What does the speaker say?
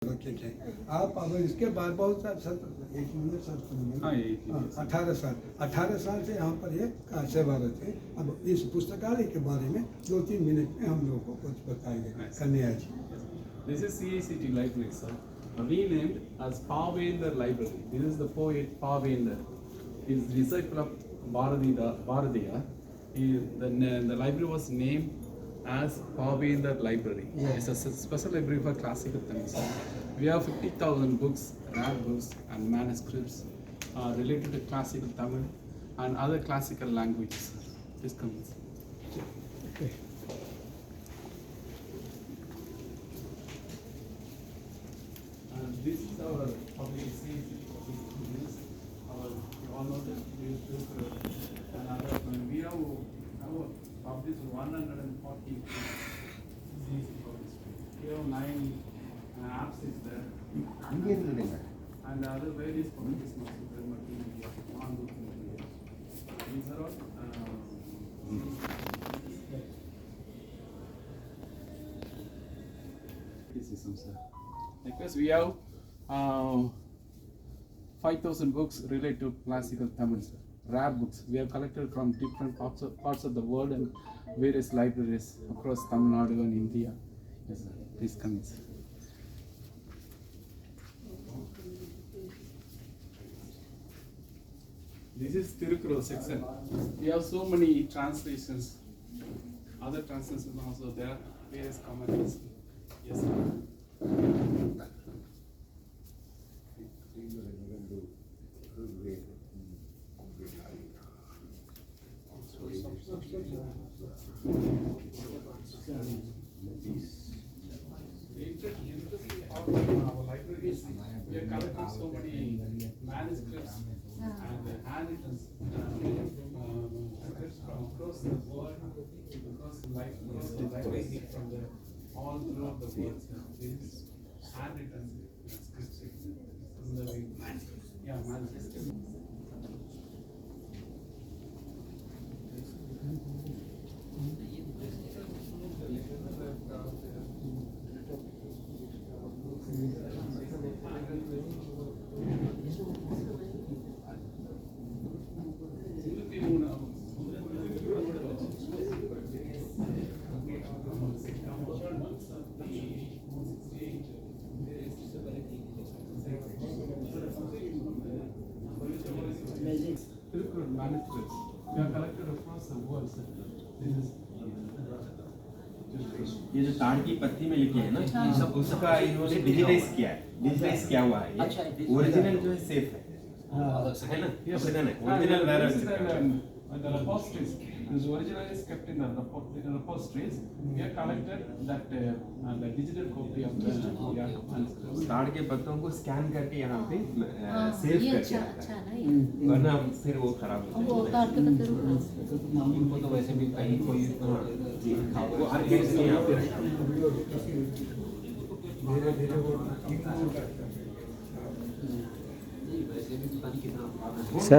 रखे थे आप। अब इसके बाद बहुत साल 18 साल से यहाँ पर ये सेवारत है। अब इस पुस्तकालय के बारे में 2-3 मिनट में हम लोगों को कुछ बताएंगे कन्या जी। This is CACT library, sir. Renamed as Pavendra Library. This is the poet Pavendra. He is disciple of Bharatiya. The library was named as Pavendra Library. It's a special library for classical Tamil. We have 50,000 books, rare books and manuscripts related to classical Tamil and other classical languages. This comes. Okay. This is our public all know that and other we have published 140 we have 9 apps is there and other various publications also there multimedia non-multimedia. These are all criticism, sir. Because we have 5,000 books related to classical Tamil, sir. Rare books. We have collected from different parts of the world and various libraries across Tamil Nadu and India. Yes, sir. Please come in, sir. This is Tirukkural section. We have so many translations. Other translations also there. Various commentaries. Yes, sir. Our libraries, we have collected so many manuscripts and handwritten scripts from across the world, across the library, from all throughout the world. This is handwritten scripts. Yeah, manuscripts. Manuscripts. We are collected across the world. This is ये जो ताड़ की पत्ती में लिखे हैं ना, ये सब उसका इन्होंने डिजिटाइज किया हुआ है। ये ओरिजिनल जो है सेफ है ना? Original where the repositories. This original is kept in the repositories. We have collected that the digital copy of the manuscripts. ताड़ के पत्तों को स्कैन करके यहाँ पे सेव करके रखा है, वरना फिर वो खराब हो जाएगा। वो ताड़ के पत्ते उनको तो वैसे भी कहीं कोई वो हर केस में यहाँ पे सर